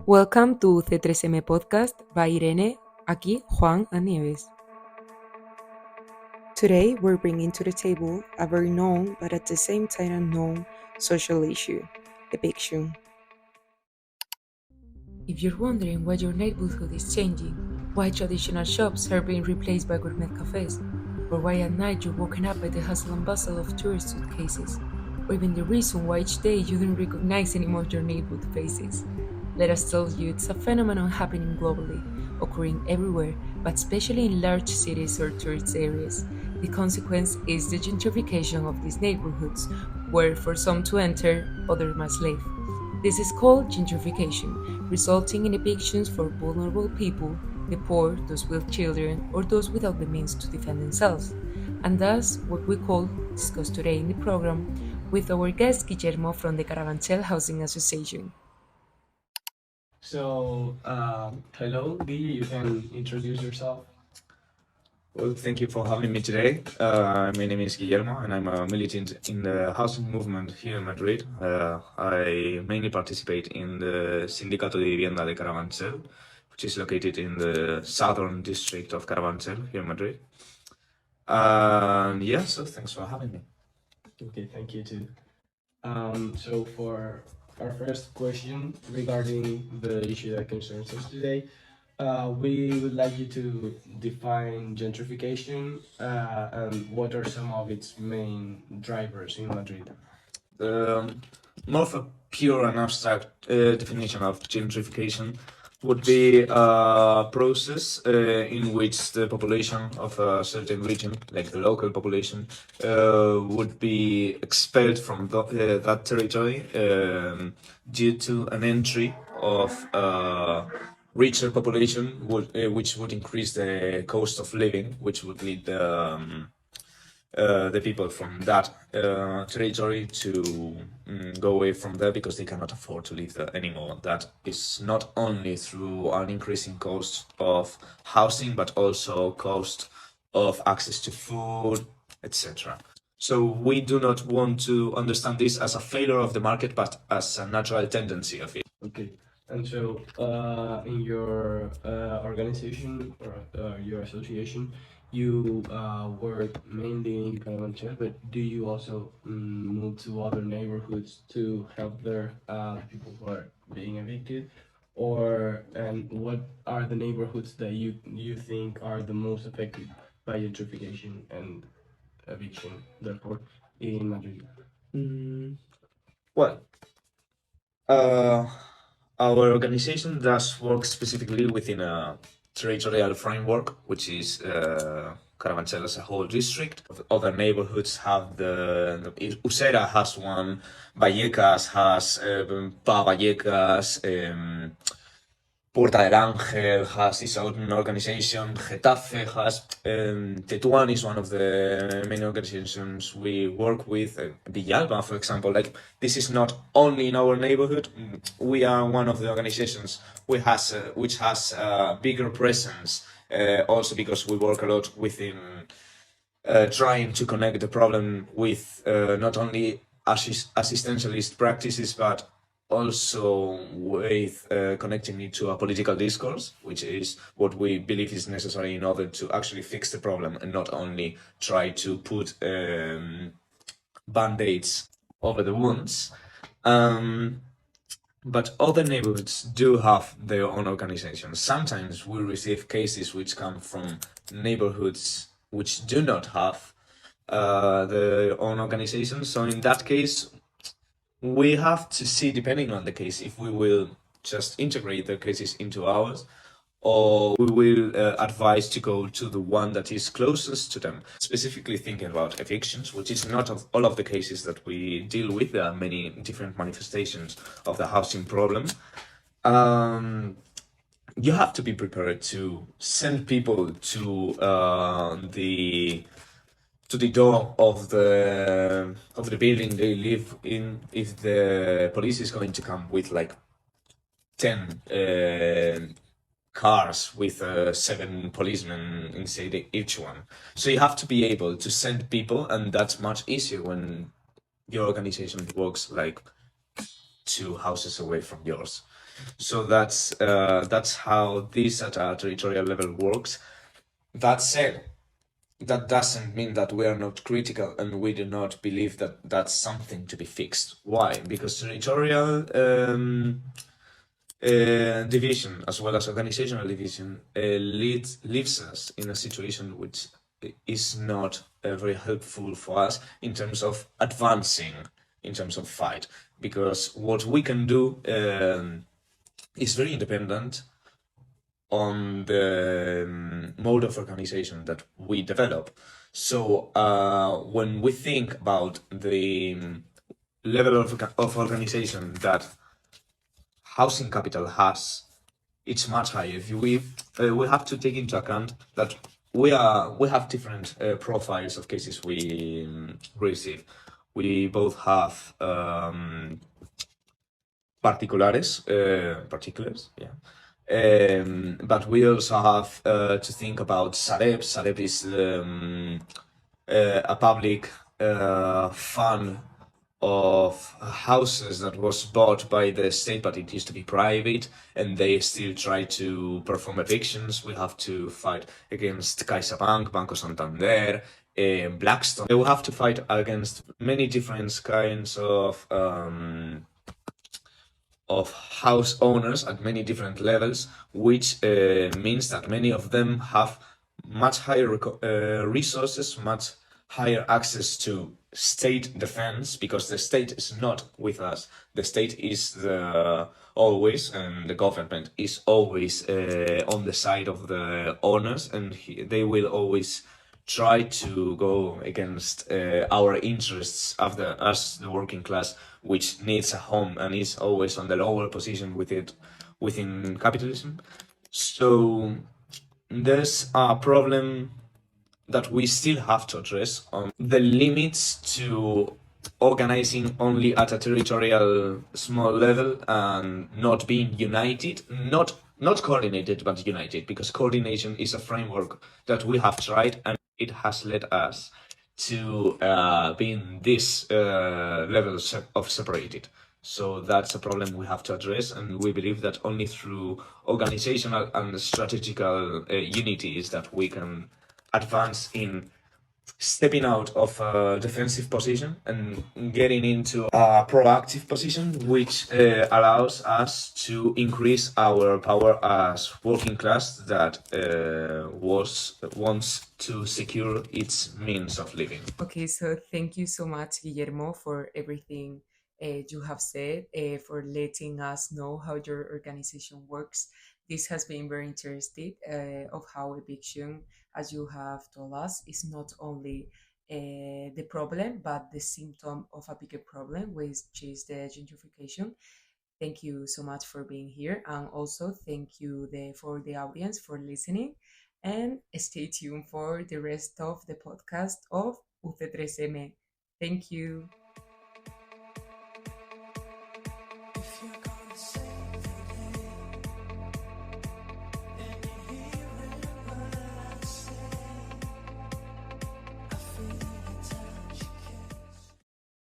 Welcome to C3M Podcast by Irene, aquí Juan and Nieves. Today we're bringing to the table a very known but at the same time unknown social issue, eviction. If you're wondering why your neighborhood is changing, why traditional shops are being replaced by gourmet cafes, or why at night you're woken up by the hustle and bustle of tourist suitcases, or even the reason why each day you don't recognize anymore your neighborhood faces, let us tell you it's a phenomenon happening globally, occurring everywhere, but especially in large cities or tourist areas. The consequence is the gentrification of these neighborhoods, where for some to enter, others must leave. This is called gentrification, resulting in evictions for vulnerable people, the poor, those with children, or those without the means to defend themselves. And thus, what we call, discussed today in the program, with our guest Guillermo from the Caravanchel Housing Association. Hello, Guille, you can introduce yourself. Well, thank you for having me today. My name is Guillermo, and I'm a militant in the housing movement here in Madrid. I mainly participate in the Sindicato de Vivienda de Carabanchel, which is located in the southern district of Carabanchel here in Madrid. So thanks for having me. Okay, thank you too. So for our first question regarding the issue that concerns us today, we would like you to define gentrification and what are some of its main drivers in Madrid. More of a pure and abstract definition of gentrification would be a process in which the population of a certain region, like the local population, would be expelled from that territory due to an entry of richer population, which would increase the cost of living, which would lead the people from that territory to go away from there because they cannot afford to live there anymore. That is not only through an increasing cost of housing, but also cost of access to food, etc. So we do not want to understand this as a failure of the market, but as a natural tendency of it. Okay. And so, in your organization or your association, you work mainly in Carabanchel, but do you also move to other neighborhoods to help their people who are being evicted? And what are the neighborhoods that you think are the most affected by gentrification and eviction, therefore, in Madrid? Well, uh, our organization does work specifically within a territorial framework, which is Carabanchel as a whole district. Other neighborhoods have Usera has one, Vallecas has Pa Vallecas, Puerta del Ángel has its own organization, Getafe has, Tetuán is one of the main organizations we work with, Villalba, for example. Like, this is not only in our neighborhood, we are one of the organizations which has a bigger presence, also because we work a lot within trying to connect the problem with not only assistentialist practices, but also with connecting it to a political discourse, which is what we believe is necessary in order to actually fix the problem and not only try to put band-aids over the wounds. But other neighborhoods do have their own organizations. Sometimes we receive cases which come from neighborhoods which do not have their own organizations. So in that case, we have to see, depending on the case, if we will just integrate the cases into ours, or we will advise to go to the one that is closest to them. Specifically thinking about evictions, which is not of all of the cases that we deal with. There are many different manifestations of the housing problem. You have to be prepared to send people to the door of the building they live in if the police is going to come with like 10 cars with 7 policemen inside each one. So you have to be able to send people, and that's much easier when your organization works like two houses away from yours. So that's how this at a territorial level works. That said, that doesn't mean that we are not critical and we do not believe that that's something to be fixed. Why? Because territorial division as well as organizational division leaves us in a situation which is not very helpful for us in terms of advancing in terms of fight, because what we can do is very independent on the mode of organization that we develop. So when we think about the level of organization that housing capital has, it's much higher. If we have to take into account that we have different profiles of cases we receive. We both have particulars, yeah. But we also have to think about Sareb. Sareb is a public fund of houses that was bought by the state, but it used to be private, and they still try to perform evictions. We have to fight against CaixaBank, Banco Santander, Blackstone. We have to fight against many different kinds of house owners at many different levels, which means that many of them have much higher resources, much higher access to state defense, because the state is not with us. The state is always, and the government is always on the side of the owners, and they will always try to go against our interests after us, the working class, which needs a home and is always on the lower position with it within capitalism. So there's a problem that we still have to address on the limits to organizing only at a territorial small level and not being united, not coordinated but united, because coordination is a framework that we have tried and it has led us to being this level of separated. So that's a problem we have to address, and we believe that only through organizational and strategical unity is that we can advance in stepping out of a defensive position and getting into a proactive position, which allows us to increase our power as working class that wants to secure its means of living. Okay, so thank you so much, Guillermo, for everything you have said, for letting us know how your organization works. This has been very interesting of how eviction, as you have told us, is not only the problem, but the symptom of a bigger problem, which is the gentrification. Thank you so much for being here, and also thank you for the audience for listening. And stay tuned for the rest of the podcast of UC3M. Thank you.